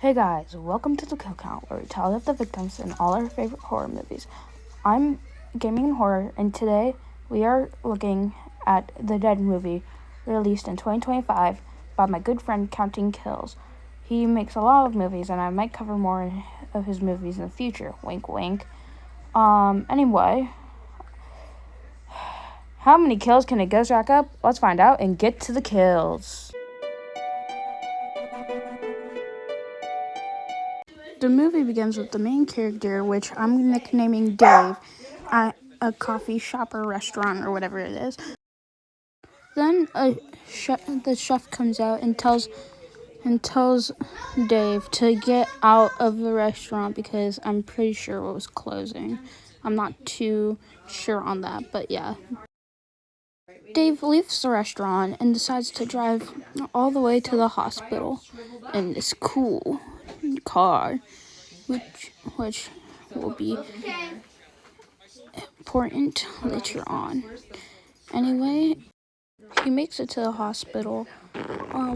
Hey guys, welcome to the Kill Count, where we tally up the victims in all our favorite horror movies. I'm Gaming and Horror, and today we are looking at The Dead movie, released in 2025 by my good friend Counting Kills. He makes a lot of movies, and I might cover more of his movies in the future. Wink, wink. Anyway, how many kills can a ghost rack up? Let's find out and get to the kills. The movie begins with the main character, which I'm nicknaming Dave, at a coffee shop or restaurant or whatever it is. Then the chef comes out and tells Dave to get out of the restaurant because I'm pretty sure it was closing. I'm not too sure on that, but yeah. Dave leaves the restaurant and decides to drive all the way to the hospital in this cool car, which will be important later on. Anyway, he makes it to the hospital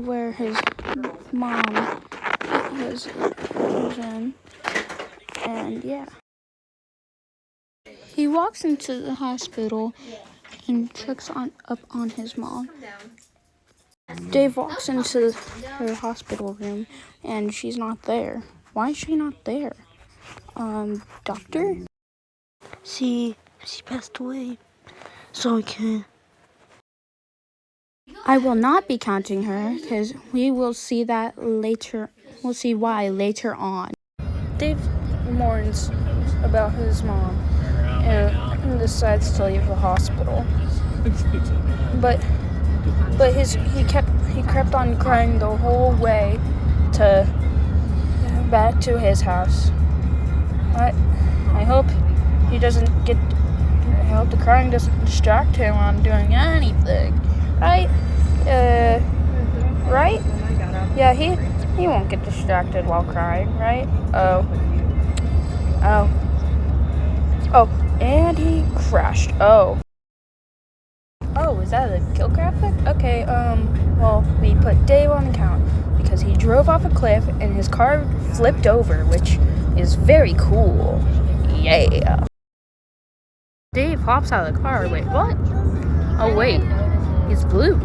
where his mom was in, and yeah. He walks into the hospital and checks up on his mom. Dave walks into her hospital room and she's not there. Why is she not there? Doctor? She passed away, so I can't. I will not be counting her because we will see that later. We'll see why later on. Dave mourns about his mom and decides to leave the hospital. But he kept on crying the whole way back to his house. I hope he doesn't get. I hope the crying doesn't distract him on doing anything, right? Right? Yeah, he won't get distracted while crying, right? Oh, and he crashed. Oh, is that a kill graphic? Okay, well, we put Dave on the count because he drove off a cliff and his car flipped over, which is very cool. Yeah. Dave hops out of the car. Wait, what? Oh, wait. He's blue.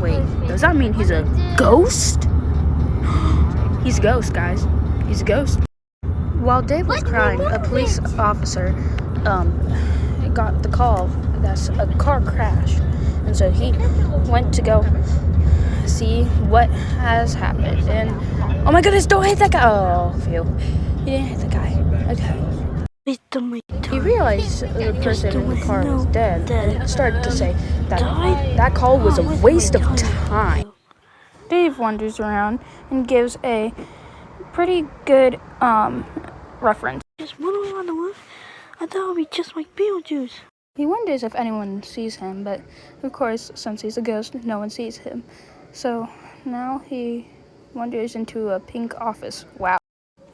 Wait, does that mean he's a ghost? He's a ghost, guys. He's a ghost. While Dave was crying, a police officer got the call that a car crashed. And so he went to go see what has happened. And, oh my goodness, don't hit that guy. Oh, phew. He didn't hit the guy. Okay. He realized the person in the car was dead and started to say that call was a waste of time. Dave wanders around and gives a pretty good reference. Just wandering around the roof? I thought it would be just like Beetlejuice. He wonders if anyone sees him, but of course, since he's a ghost, no one sees him. So now he wanders into a pink office. Wow.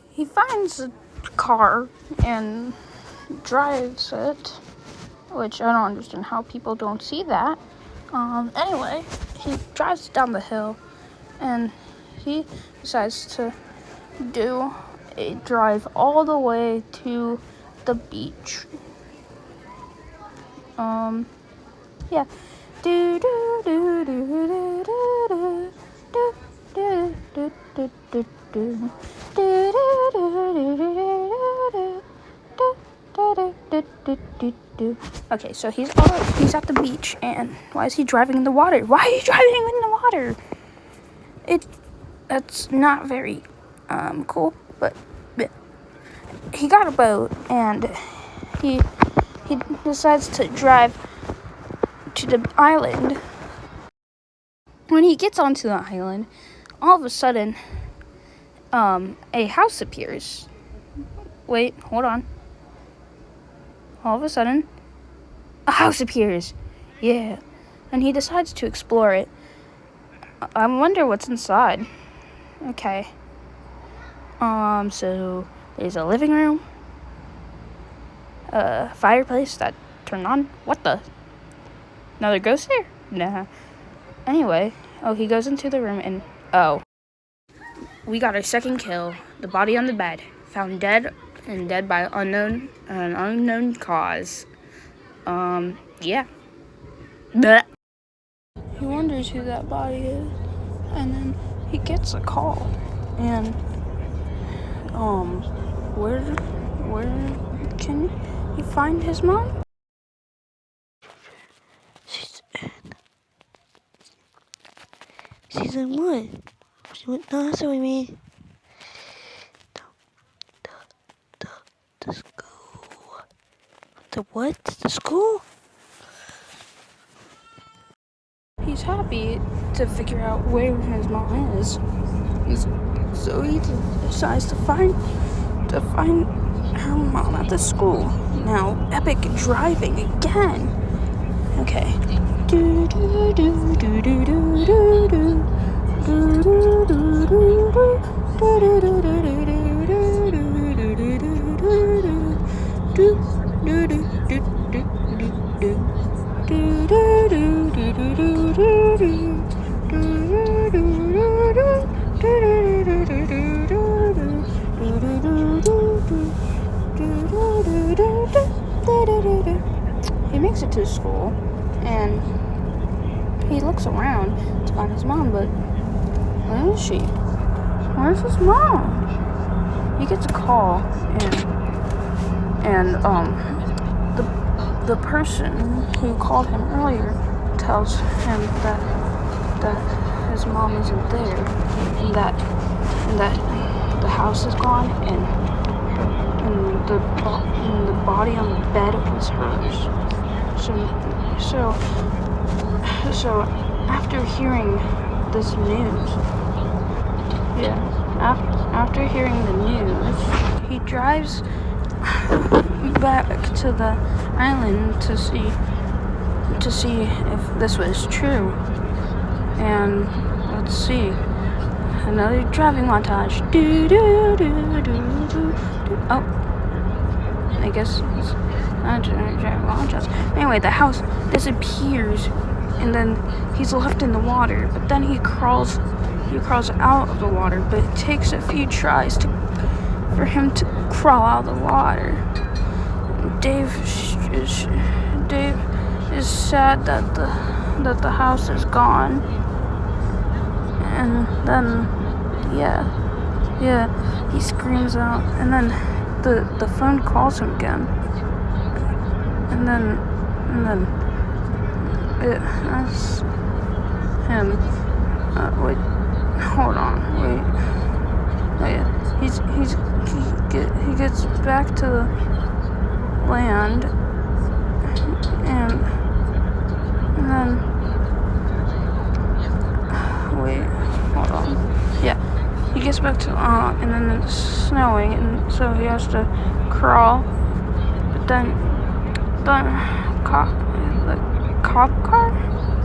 He finds a car and drives it, which I don't understand how people don't see that. Anyway, he drives down the hill and he decides to do a drive all the way to the beach. Yeah. Do do do do do do do do do do do do. Okay, so he's at the beach, and why is he driving in the water? Why are you driving in the water? That's not very cool, but he got a boat and he decides to drive to the island. When he gets onto the island, all of a sudden a house appears. Wait, hold on. All of a sudden a house appears. Yeah. And he decides to explore it. I wonder what's inside. Okay. So there's a living room, a fireplace that turned on. What the? Another ghost there? Nah. Anyway, he goes into the room and we got our second kill. The body on the bed, found dead by an unknown cause. Yeah. Blech. He wonders who that body is, and then he gets a call, and where can he find his mom? Season 1. No, that's what we mean. The school. The what? The school? He's happy to figure out where his mom is. So he decides to find her mom at the school. Now, epic driving again. Okay. Do do do do do do do do. Do do do do do. Do do do do do do do do do do do do He makes it to school, and he looks around to find his mom, but where is she? Where's his mom? He gets a call, and the person who called him earlier tells him that his mom isn't there, and that the house is gone, and the body on the bed was hers. So after hearing this news, after hearing the news, he drives back to the island to see if this was true. And let's see, another driving montage. Oh, I guess it's not driving montage. Anyway, the house disappears, and then he's left in the water. But then he crawls out of the water. But it takes a few tries for him to crawl out of the water. Dave is sad that the house is gone, and then he screams out, and then the phone calls him again, and then it asks him, wait, hold on, wait. He gets back to the land, and then wait, hold on. Yeah, he gets back to and then it's snowing, and so he has to crawl. But then the cop car,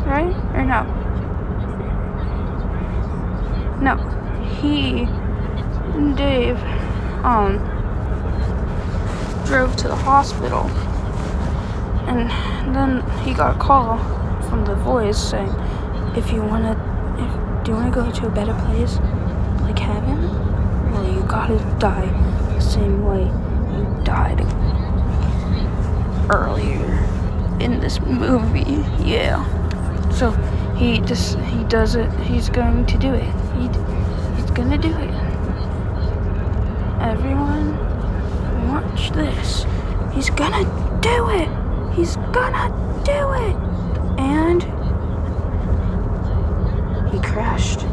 right? Or no? Dave drove to the hospital, and then he got a call from the voice saying, do you want to go to a better place, like heaven? Well, you gotta die the same way you died earlier in this movie. Yeah. So he does it. He's going to do it. He's gonna do it. Everyone, watch this. He's gonna do it. He's gonna do it. And he crashed.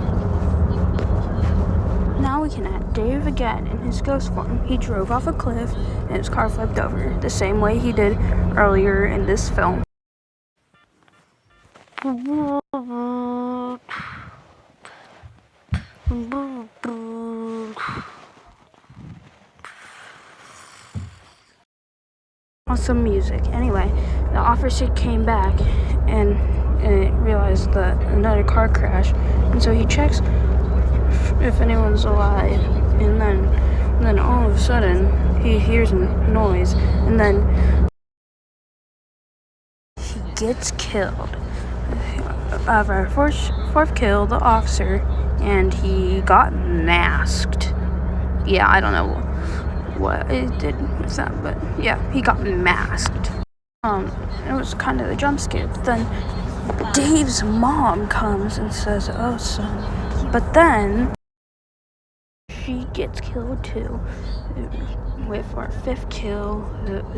Now we can add Dave again in his ghost form. He drove off a cliff and his car flipped over, the same way he did earlier in this film. Awesome music. Anyway, the officer came back and realized that another car crashed, and so he checks if anyone's alive, and then all of a sudden he hears a noise, and then he gets killed. Of our fourth kill, the officer, and he got masked. Yeah, I don't know what it did with that, but yeah, he got masked. It was kind of a jump scare. But then Dave's mom comes and says, "Oh, son," but then she gets killed too, with our 5th kill,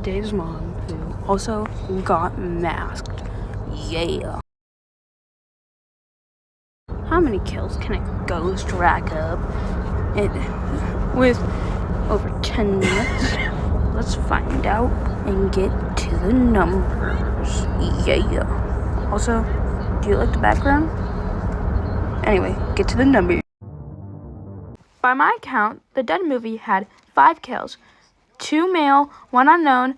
Dave's mom, who also got masked. Yeah. How many kills can a ghost rack up with over 10 minutes? Let's find out and get to the numbers. Yeah. Also, do you like the background? Anyway, get to the numbers. By my count, the Dead movie had 5 kills. 2 male, 1 unknown,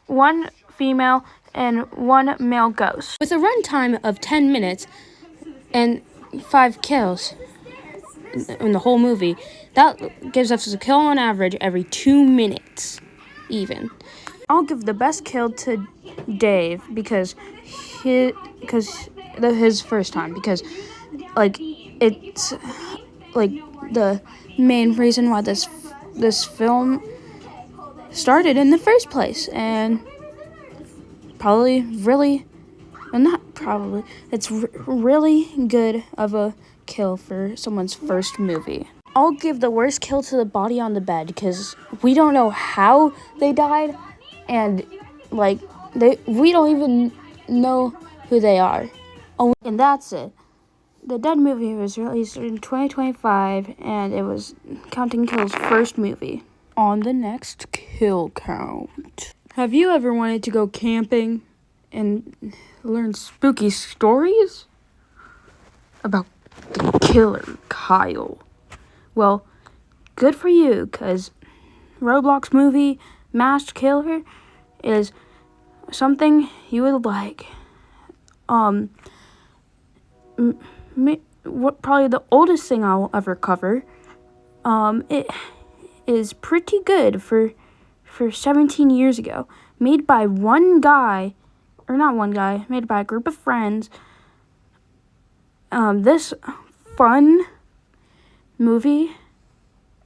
1 female, and 1 male ghost. With a runtime of 10 minutes and 5 kills in the whole movie, that gives us a kill on average every 2 minutes, even. I'll give the best kill to Dave because his first time, because it's the main reason why this film started in the first place, and it's really good of a kill for someone's first movie. I'll give the worst kill to the body on the bed because we don't know how they died, and we don't even know who they are. Oh, and that's it. The Dead movie was released in 2025, and it was Counting Kill's first movie. On the next kill count. Have you ever wanted to go camping and learn spooky stories about the killer Kyle? Well, good for you, because Roblox movie Masked Killer is something you would like. Probably the oldest thing I will ever cover. It is pretty good for 17 years ago. Made by made by a group of friends. This fun movie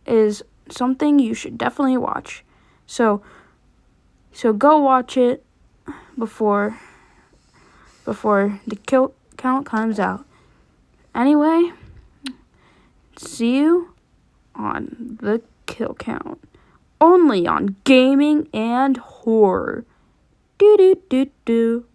is something you should definitely watch. So go watch it before the kill count comes out. Anyway, see you on the kill count. Only on gaming and horror. Do.